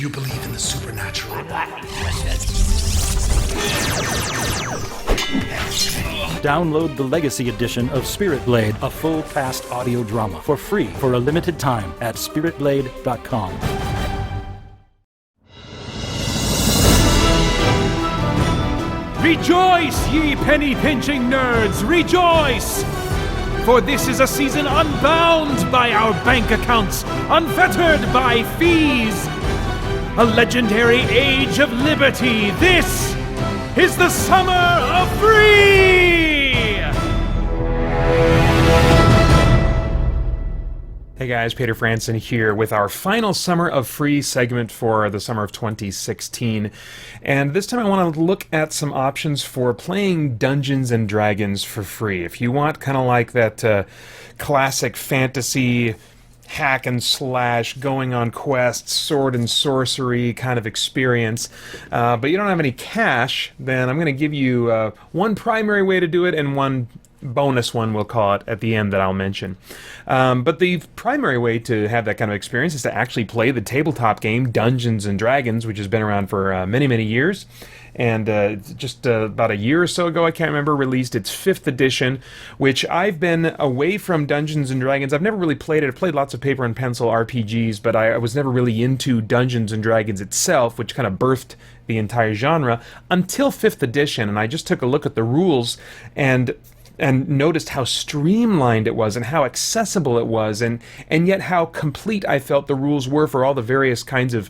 you believe in the supernatural? I'm not interested. Download the Legacy Edition of Spirit Blade, a full cast audio drama, for free for a limited time at spiritblade.com. Rejoice, ye penny-pinching nerds, rejoice! For this is a season unbound by our bank accounts, unfettered by fees. A legendary age of liberty. This is the Summer of Free! Hey guys, Peter Franson here with our final Summer of Free segment for the summer of 2016. And this time I want to look at some options for playing Dungeons and Dragons for free. If you want kind of like that classic fantasy hack and slash, going on quests, sword and sorcery kind of experience, but you don't have any cash, then I'm going to give you one primary way to do it and one bonus one, we'll call it, at the end that I'll mention. But the primary way to have that kind of experience is to actually play the tabletop game Dungeons and Dragons, which has been around for many, many years. And just about a year or so ago, I can't remember, released its 5th edition, which I've been away from Dungeons and Dragons. I've never really played it. I've played lots of paper and pencil RPGs, but I was never really into Dungeons and Dragons itself, which kind of birthed the entire genre, until 5th edition. And I just took a look at the rules and noticed how streamlined it was and how accessible it was, and yet how complete I felt the rules were for all the various kinds of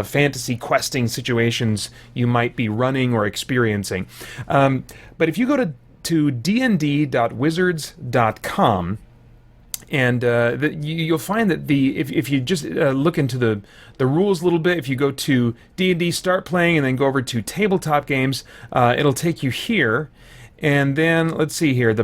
fantasy questing situations you might be running or experiencing. But if you go to dnd.wizards.com, and you'll find that if you just look into the rules a little bit, if you go to D&D Start Playing and then go over to Tabletop Games, it'll take you here. And then, let's see here,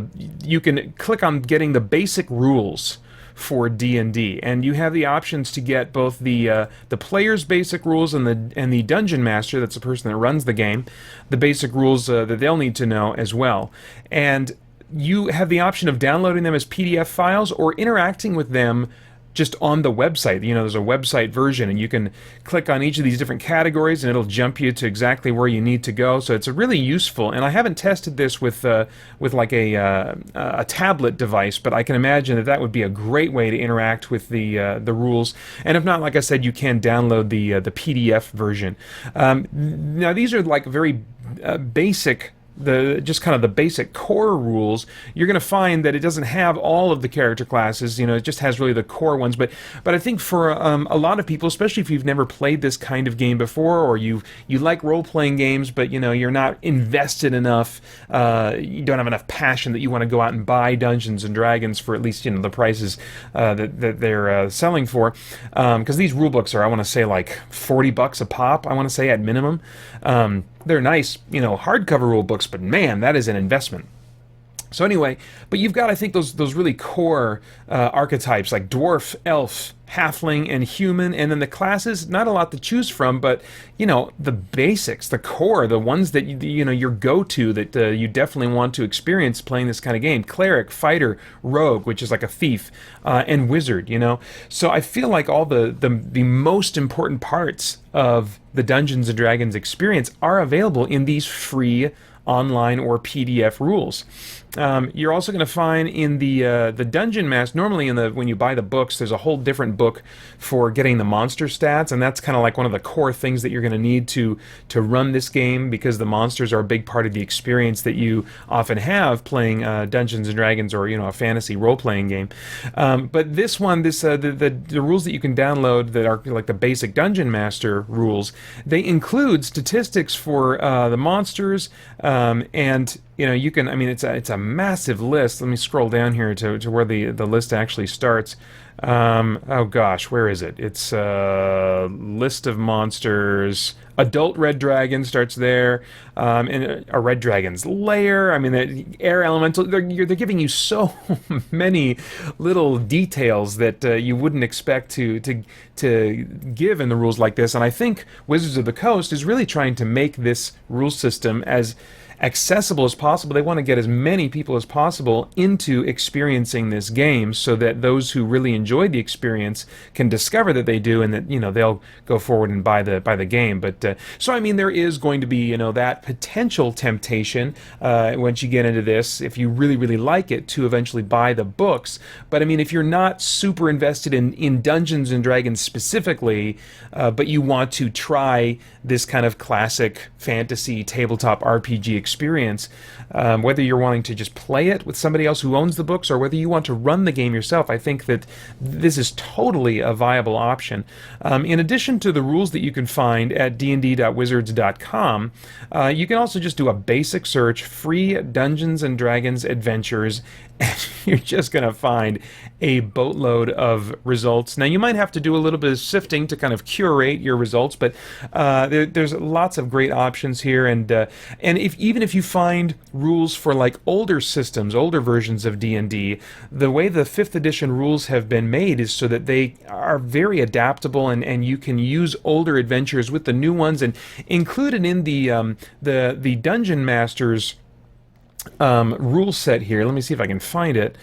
you can click on getting the basic rules for D&D, and you have the options to get both the player's basic rules and the dungeon master, that's the person that runs the game, the basic rules that they'll need to know as well. And you have the option of downloading them as PDF files or interacting with them just on the website. You know, there's a website version, and you can click on each of these different categories, and it'll jump you to exactly where you need to go. So it's a really useful. And I haven't tested this with like a tablet device, but I can imagine that would be a great way to interact with the rules. And if not, like I said, you can download the PDF version. Now these are like very basic. Just kind of the basic core rules. You're going to find that it doesn't have all of the character classes. You know, it just has really the core ones. But I think for a lot of people, especially if you've never played this kind of game before, or you like role-playing games, but you know you're not invested enough, you don't have enough passion that you want to go out and buy Dungeons and Dragons for at least the prices that they're selling for, because these rule books are, I want to say, like $40 a pop. I want to say at minimum. They're nice, hardcover rule books, but man, that is an investment. So anyway, but you've got, I think, those really core archetypes like dwarf, elf, halfling, and human, and then the classes, not a lot to choose from, but the basics, the core, the ones that your go-to that you definitely want to experience playing this kind of game: cleric, fighter, rogue, which is like a thief, and wizard. So I feel like all the most important parts of the Dungeons and Dragons experience are available in these free online or PDF rules. You're also going to find in the Dungeon Master, normally when you buy the books, there's a whole different book for getting the monster stats, and that's kind of like one of the core things that you're going to need to run this game, because the monsters are a big part of the experience that you often have playing Dungeons and Dragons or a fantasy role-playing game. But this one, the rules that you can download that are like the basic Dungeon Master rules, they include statistics for the monsters, and you can, it's a massive list. Let me scroll down here to where the list actually starts. Oh gosh, where is it? It's list of monsters. Adult red dragon starts there, and a red dragon's lair. The air elemental. They're giving you so many little details that you wouldn't expect to give in the rules like this. And I think Wizards of the Coast is really trying to make this rule system as accessible as possible. They want to get as many people as possible into experiencing this game, so that those who really enjoy enjoyed the experience can discover that they do, and that they'll go forward and buy the game. But so I mean, there is going to be that potential temptation once you get into this, if you really really like it, to eventually buy the books. But I mean, if you're not super invested in Dungeons and Dragons specifically, but you want to try this kind of classic fantasy tabletop RPG experience, whether you're wanting to just play it with somebody else who owns the books or whether you want to run the game yourself, I think that this is totally a viable option. In addition to the rules that you can find at dnd.wizards.com, you can also just do a basic search, free Dungeons and Dragons adventures, and you're just going to find a boatload of results. Now, you might have to do a little bit of sifting to kind of curate your results, but there's lots of great options here. And even if you find rules for like older systems, older versions of D&D, the way the 5th edition rules have been made is so that they are very adaptable, and you can use older adventures with the new ones. And included in the Dungeon Masters rule set here, let me see if I can find it,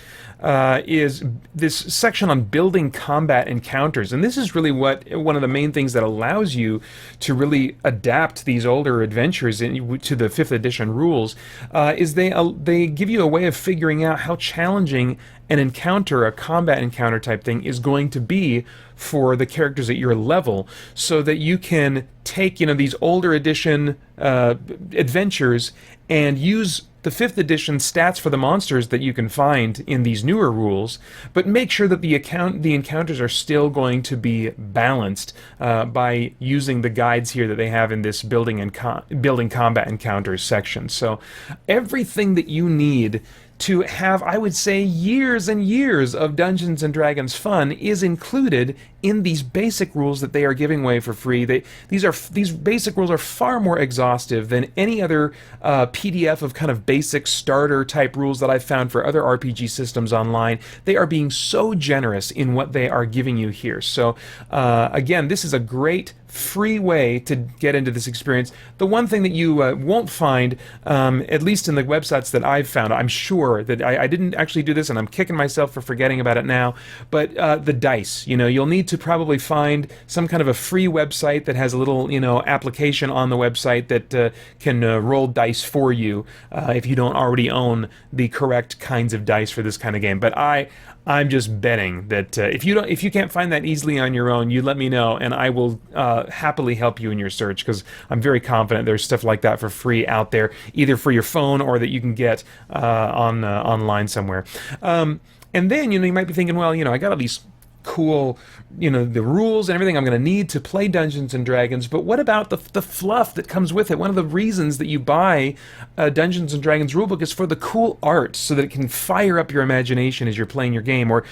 is this section on building combat encounters. And this is really one of the main things that allows you to really adapt these older adventures to the 5th edition rules, is they give you a way of figuring out how challenging an encounter, a combat encounter type thing, is going to be for the characters at your level, so that you can take these older edition adventures and use the 5th edition stats for the monsters that you can find in these newer rules, but make sure that the encounters are still going to be balanced by using the guides here that they have in this building combat encounters section. So everything that you need to have, I would say, years and years of Dungeons and Dragons fun is included in these basic rules that they are giving away for free. These basic rules are far more exhaustive than any other PDF of kind of basic starter type rules that I've found for other RPG systems online. They are being so generous in what they are giving you here. So again, this is a great free way to get into this experience. The one thing that you won't find, at least in the websites that I've found, I'm sure that I didn't actually do this, and I'm kicking myself for forgetting about it now, but the dice. You'll need to probably find some kind of a free website that has a little application on the website that can roll dice for you if you don't already own the correct kinds of dice for this kind of game. But I'm just betting that if you can't find that easily on your own, you let me know, and I will happily help you in your search, because I'm very confident there's stuff like that for free out there, either for your phone or that you can get online somewhere. And then you might be thinking, well, I got all these cool, the rules and everything I'm going to need to play Dungeons and Dragons, but what about the fluff that comes with it? One of the reasons that you buy a Dungeons and Dragons rulebook is for the cool art, so that it can fire up your imagination as you're playing your game, or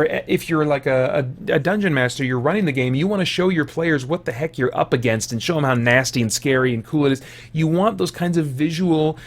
if you're like a dungeon master, you're running the game, you want to show your players what the heck you're up against and show them how nasty and scary and cool it is. You want those kinds of visual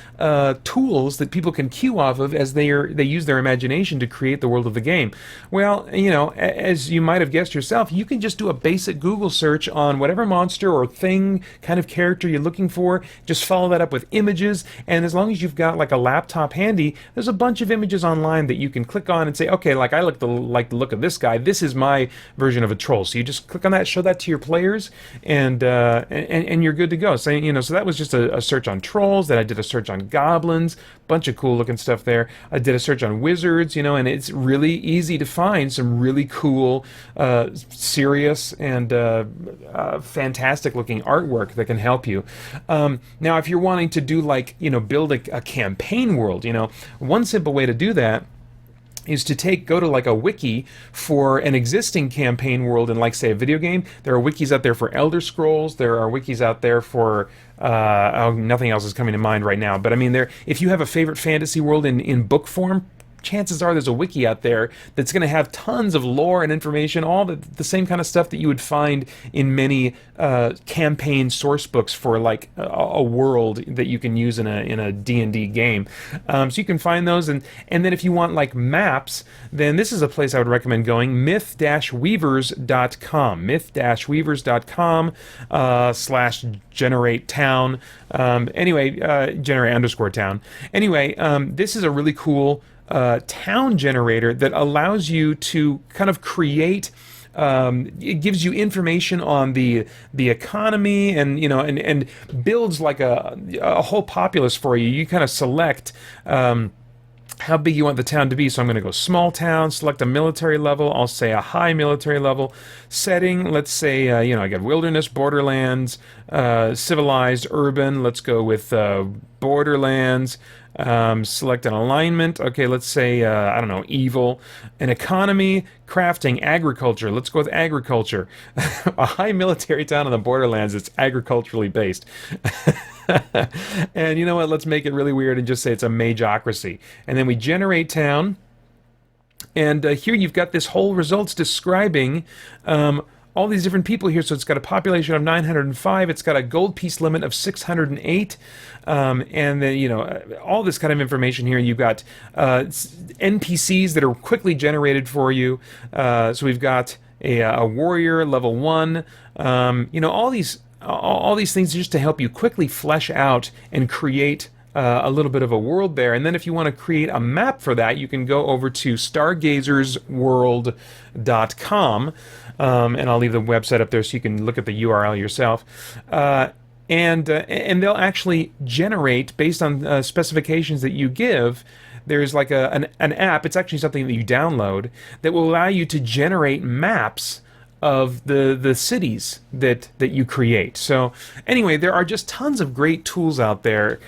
tools that people can cue off of as they use their imagination to create the world of the game. Well, as you might have guessed yourself, you can just do a basic Google search on whatever monster or thing kind of character you're looking for, just follow that up with images, and as long as you've got like a laptop handy, there's a bunch of images online that you can click on and say, okay, like I like the look of this guy, this is my version of a troll. So you just click on that, show that to your players, and you're good to go. So so that was just a search on trolls. Then I did a search on goblins, bunch of cool looking stuff there. I did a search on wizards, and it's really easy to find some really cool, serious and fantastic looking artwork that can help you. Now, if you're wanting to do build a campaign world, one simple way to do that is to go to like a wiki for an existing campaign world in, like, say, a video game. There are wikis out there for Elder Scrolls. There are wikis out there for nothing else is coming to mind right now. But I mean, if you have a favorite fantasy world in book form, chances are there's a wiki out there that's going to have tons of lore and information, all the same kind of stuff that you would find in many campaign source books for like a world that you can use in a D&D game. So you can find those, and then if you want like maps, then this is a place I would recommend going: myth-weavers.com. myth-weavers.com /generate town. Generate _town. Anyway, this is a really cool town generator that allows you to kind of create. It gives you information on the economy, and and builds like a whole populace for you. You kind of select how big you want the town to be. So I'm going to go small town, select a military level. I'll say a high military level setting. Let's say, I got wilderness, borderlands, civilized, urban. Let's go with borderlands. Select an alignment. Okay, let's say, I don't know, evil. An economy, crafting, agriculture. Let's go with agriculture. A high military town in the borderlands that's agriculturally based. And you know what? Let's make it really weird and just say it's a mageocracy. And then we generate town. And here you've got this whole results describing all these different people here. So it's got a population of 905. It's got a gold piece limit of 608. And then, all this kind of information here. You've got NPCs that are quickly generated for you. So we've got a warrior, level 1. All these things just to help you quickly flesh out and create a little bit of a world there. And then if you want to create a map for that, you can go over to stargazersworld.com, and I'll leave the website up there so you can look at the URL yourself. And they'll actually generate, based on specifications that you give, there's like an app. It's actually something that you download that will allow you to generate maps of the cities that you create. So anyway, there are just tons of great tools out there.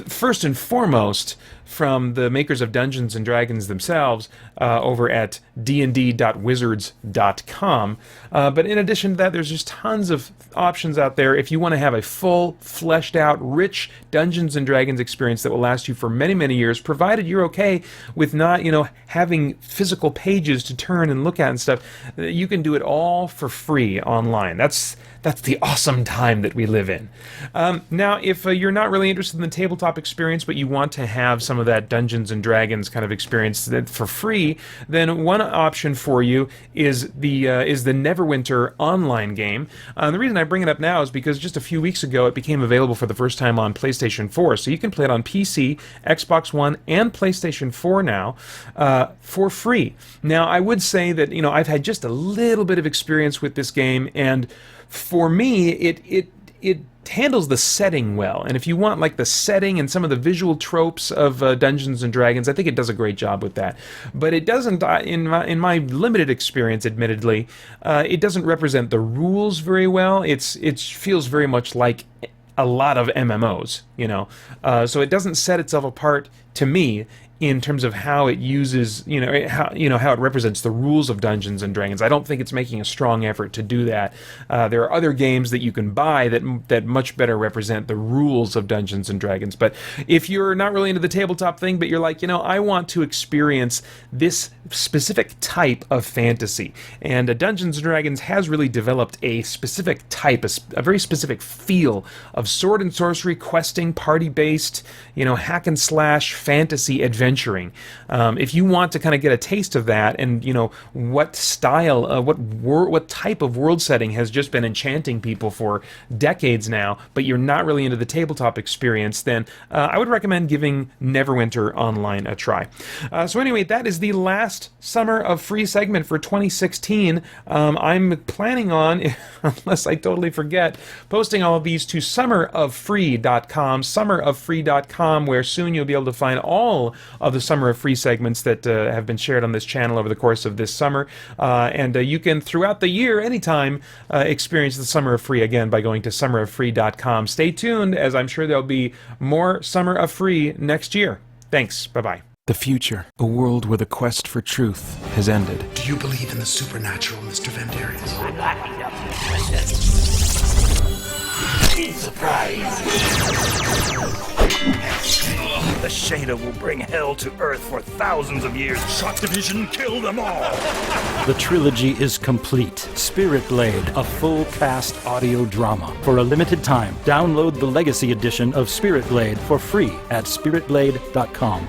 First and foremost, from the makers of Dungeons and Dragons themselves, over at dnd.wizards.com. But in addition to that, there's just tons of options out there if you want to have a full, fleshed out, rich Dungeons and Dragons experience that will last you for many, many years, provided you're okay with not, having physical pages to turn and look at and stuff. You can do it all for free online. That's the awesome time that we live in. Now, if you're not really interested in the tabletop experience, but you want to have some of that Dungeons and Dragons kind of experience for free, then one option for you is the Neverwinter online game. The reason I bring it up now is because just a few weeks ago it became available for the first time on PlayStation 4. So you can play it on PC, Xbox One, and PlayStation 4 now for free. Now, I would say that I've had just a little bit of experience with this game, and for me, it handles the setting well. And if you want like the setting and some of the visual tropes of Dungeons and Dragons, I think it does a great job with that. But it doesn't, in my limited experience, admittedly, it doesn't represent the rules very well. It feels very much like a lot of MMOs, so it doesn't set itself apart to me in terms of how it uses, how it represents the rules of Dungeons and Dragons. I don't think it's making a strong effort to do that. There are other games that you can buy that much better represent the rules of Dungeons and Dragons. But if you're not really into the tabletop thing, but you're like, I want to experience this specific type of fantasy, and Dungeons and Dragons has really developed a specific type, a very specific feel of sword and sorcery, questing, party-based, hack and slash fantasy adventuring. If you want to kind of get a taste of that, and what style, what type of world setting has just been enchanting people for decades now, but you're not really into the tabletop experience, then I would recommend giving Neverwinter Online a try. So anyway, that is the last Summer of Free segment for 2016. I'm planning on, unless I totally forget, posting all of these to summeroffree.com, where soon you'll be able to find all of the Summer of Free segments that have been shared on this channel over the course of this summer. And you can, throughout the year, anytime, experience the Summer of Free again by going to summeroffree.com. Stay tuned, as I'm sure there'll be more Summer of Free next year. Thanks. Bye-bye. The future, a world where the quest for truth has ended. Do you believe in the supernatural, Mr. Vandarius? I'm not enough surprise. The Shader will bring hell to Earth for thousands of years. Shock Division, kill them all! The trilogy is complete. Spirit Blade, a full cast audio drama. For a limited time, download the Legacy Edition of Spirit Blade for free at spiritblade.com.